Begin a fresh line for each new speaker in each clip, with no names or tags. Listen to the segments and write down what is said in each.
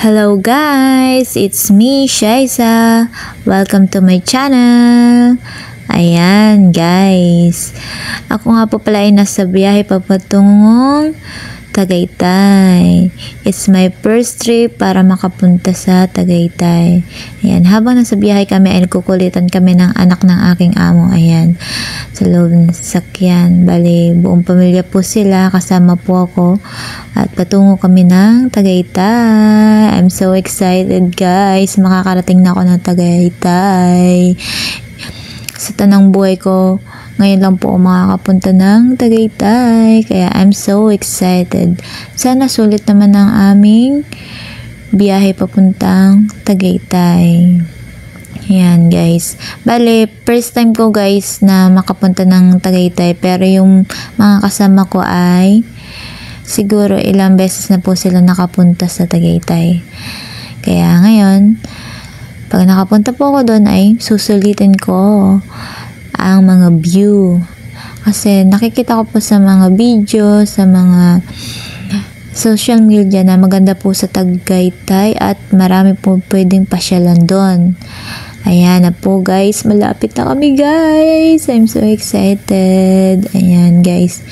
Hello guys, it's me, Shaisa. Welcome to my channel. Ayan guys, ako nga po pala ay nasa biyahe papatungong Tagaytay. It's my first trip para makapunta sa Tagaytay. Ayan, habang nasa biyahe kami ay nagkukulitan kami ng anak ng aking amo. Ayan, sa loob ng sasakyan. Bali, buong pamilya po sila, kasama po ako. At patungo kami ng Tagaytay. I'm so excited guys. Makakarating na ako ng Tagaytay. Sa tanang buhay ko, ngayon lang po ako makakapunta ng Tagaytay. Kaya I'm so excited. Sana sulit naman ang aming biyahe papuntang Tagaytay. Ayan guys. Bale, first time ko guys na makapunta ng Tagaytay. Pero yung mga kasama ko ay siguro ilang beses na po sila nakapunta sa Tagaytay. Kaya ngayon, pag nakapunta po ako doon ay susulitin ko ang mga view. Kasi nakikita ko po sa mga video, sa mga social media na maganda po sa Tagaytay at marami po pwedeng pasyalan doon. Ayan na po guys, malapit na kami guys. I'm so excited. Ayan guys.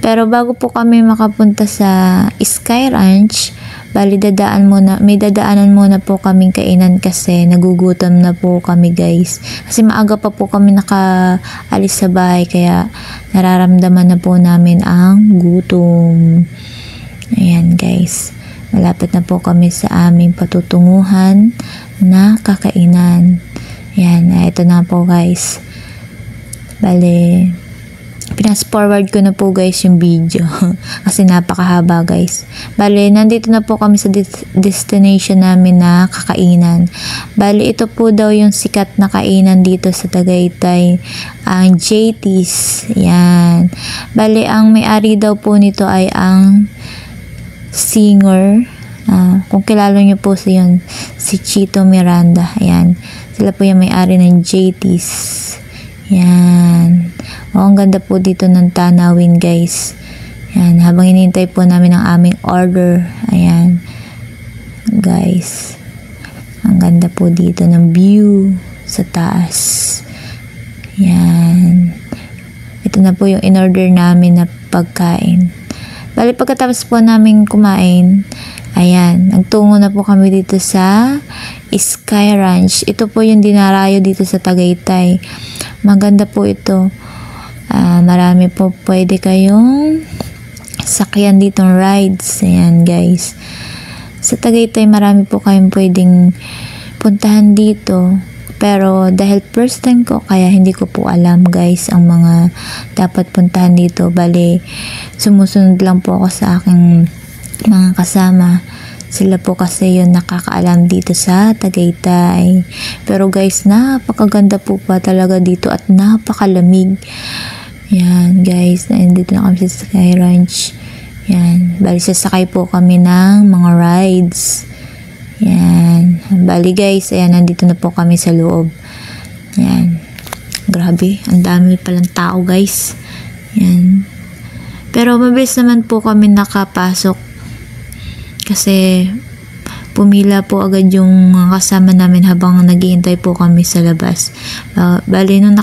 Pero bago po kami makapunta sa Sky Ranch, bali may dadaanan muna po kaming kainan kasi nagugutom na po kami guys. Kasi maaga pa po kami nakaalis sa bahay kaya nararamdaman na po namin ang gutom. Ayan guys, malapit na po kami sa aming patutunguhan na kakainan. Ayan, ito na po guys. Bali, pinas-forward ko na po guys yung video kasi napakahaba guys. Bali, nandito na po kami sa destination namin na kakainan. Bali, ito po daw yung sikat na kainan dito sa Tagaytay, ang JT's. Yan. Bali, ang may-ari daw po nito ay ang singer. Kung kilala nyo po si Chito Miranda. Ayan. Sila po yung may-ari ng JT's. Yan. Ang ganda po dito ng tanawin guys. Yan, habang hinihintay po namin ang aming order. Ayan. Guys. Ang ganda po dito ng view sa taas. Yan. Ito na po yung in-order namin na pagkain. Bali, pagkatapos po namin kumain, ayan, nagtungo na po kami dito sa Sky Ranch. Ito po yung dinarayo dito sa Tagaytay. Maganda po ito. Marami po pwede kayong sakyan ditong rides. Ayan guys. Sa Tagaytay marami po kayong pwedeng puntahan dito. Pero dahil first time ko, kaya hindi ko po alam guys ang mga dapat puntahan dito. Bali, sumusunod lang po ako sa aking mga kasama. Sila po kasi yun nakakaalam dito sa Tagaytay. Pero guys, napakaganda po pa talaga dito at napakalamig. Yan guys, nandito na kami sa Sky Ranch. Yan, bali sasakay po kami ng mga rides. Yan, bali guys, ayan, nandito na po kami sa loob. Yan, grabe, ang dami palang tao guys. Yan, pero mabilis naman po kami nakapasok kasi pumila po agad yung kasama namin habang naghihintay po kami sa labas. Bali, nung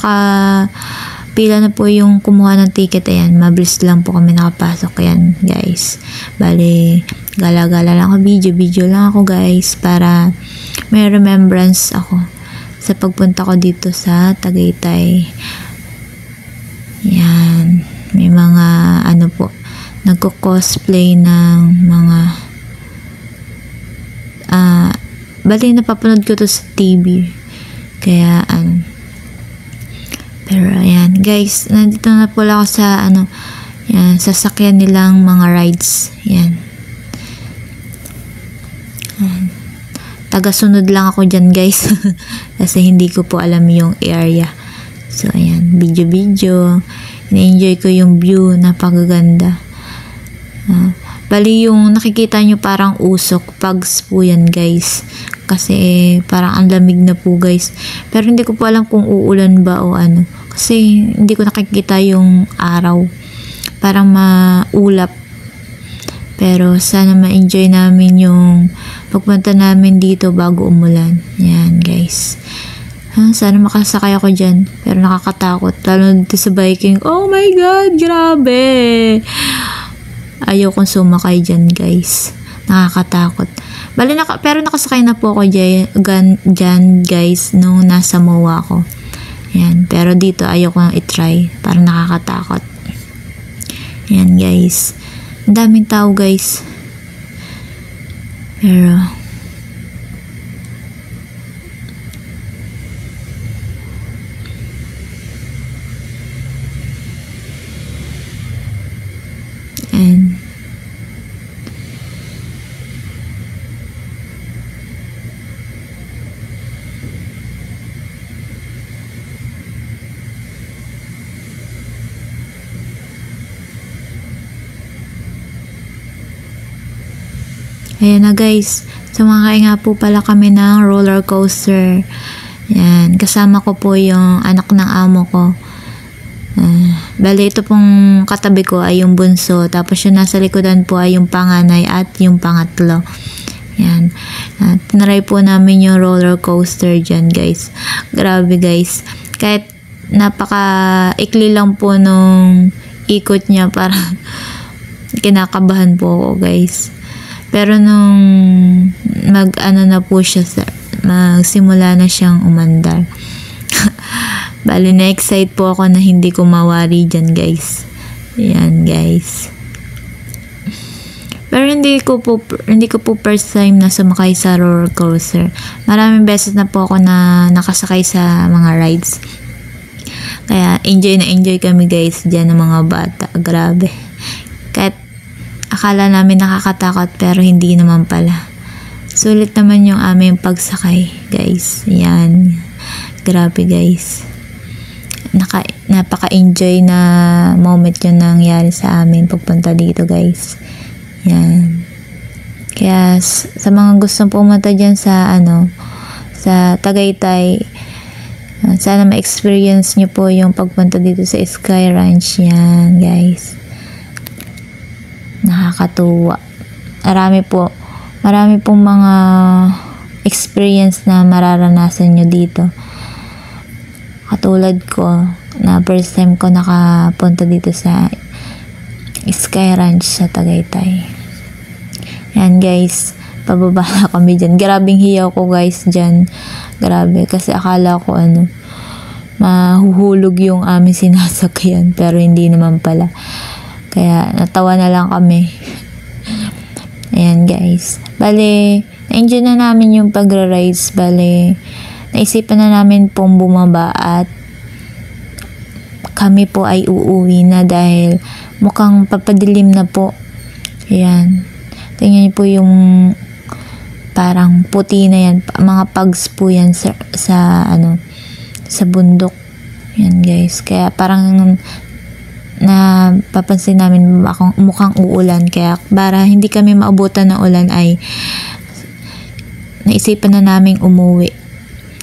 pila na po yung kumuha ng ticket, ayan, mabilis lang po kami nakapasok. Ayan guys, bali, gala-gala lang ako, video lang ako guys para may remembrance ako sa pagpunta ko dito sa Tagaytay. Yan, may mga nagko-cosplay ng mga bali, napapanood ko to sa TV kaya pero ayan guys, nandito na po ako sa yan, sasakyan nilang mga rides. Yan. Taga-sunod lang ako dyan guys kasi hindi ko po alam yung area. So ayan, video ina-enjoy ko yung view, napakaganda. Bali, yung nakikita nyo parang usok, pags po yan guys kasi parang ang lamig na po guys. Pero hindi ko po alam kung uulan ba o kasi hindi ko nakikita yung araw, parang maulap. Pero sana ma-enjoy namin yung pagpunta namin dito bago umulan. Yan guys. Sana makasakay ako dyan. Pero nakakatakot. Lalo dito sa biking. Oh my God! Grabe! Ayaw kong sumakay dyan guys. Nakakatakot. Pero nakasakay na po ako dyan guys nung nasa MOA ako. Yan. Pero dito ayaw ko i-try. Parang nakakatakot. Yan guys. Ang daming tao guys. Pero and ayan na guys, sumakay nga po pala kami ng roller coaster. Yan, kasama ko po yung anak ng amo ko. Bali ito pong katabi ko ay yung bunso, tapos yung nasa likodan po ay yung panganay at yung pangatlo. Yan, tinry po namin yung roller coaster dyan guys. Grabe guys, kahit napaka-ikli lang po nung ikot niya, para kinakabahan po ako guys. Pero nung na po siya, magsimula na siyang umandar. Bali, na-excite po ako na hindi ko mawari dyan guys. Ayan guys. Pero hindi ko po first time na sumakay sa roller coaster. Maraming beses na po ako na nakasakay sa mga rides. Kaya enjoy kami guys dyan ng mga bata. Grabe. Kahit akala namin nakakatakot pero hindi naman pala. Sulit naman yung aming pagsakay guys. Yan. Grabe guys. Napaka-enjoy na moment yung nangyari sa amin pagpunta dito guys. Yan. Kaya sa mga gustong pumunta dyan sa sa Tagaytay, sana ma-experience nyo po yung pagpunta dito sa Sky Ranch. Yan guys. Nakakatuwa. Marami pong mga experience na mararanasan nyo dito. Katulad ko, na first time ko nakapunta dito sa Sky Ranch sa Tagaytay. Yan guys, pababa na kami dyan. Grabing hiyaw ko guys dyan. Grabe, kasi akala ko mahuhulog yung aming sinasakyan, pero hindi naman pala. Kaya natawa na lang kami. Ayan guys. Bale, na-enjoy na namin yung pagra-rides. Bale, naisipan na namin pong bumaba at kami po ay uuwi na dahil mukhang papadilim na po. Ayan. Tingnan niyo po yung parang puti na yan. Mga pugs po yan sa bundok. Ayan guys. Kaya parang papansin namin mukhang uulan, kaya para hindi kami maabutan ng ulan ay naisipan na naming umuwi.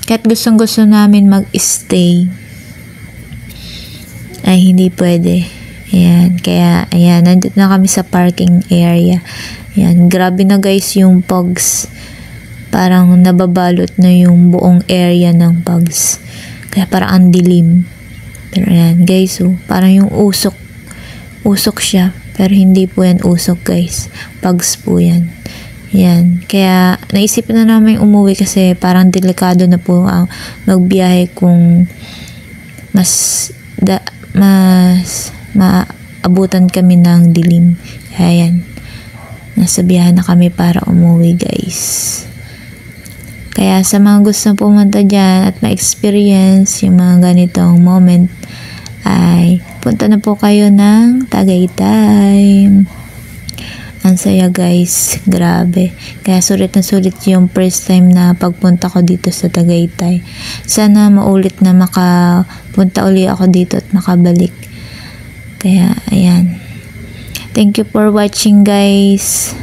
Kahit gustong-gusto namin mag-stay ay hindi pwede. Ayan, kaya ayan, nandito na kami sa parking area. Ayan, grabe na guys yung pugs. Parang nababalot na yung buong area ng pugs. Kaya parang ang dilim. Pero ayan guys, parang yung usok siya, pero hindi po yan usok guys, pugs po yan. Yan, kaya naisip na namin umuwi kasi parang delikado na po ang magbiyahe kung mas maabutan kami ng dilim. Kaya yan, nasa biyahe na kami para umuwi guys. Kaya sa mga gusto pumunta dyan at ma-experience yung mga ganitong moment, ay punta na po kayo ng Tagaytay. Ang saya guys, grabe. Kaya sulit na sulit yung first time na pagpunta ko dito sa Tagaytay. Sana maulit na makapunta uli ako dito at makabalik. Kaya ayan. Thank you for watching guys.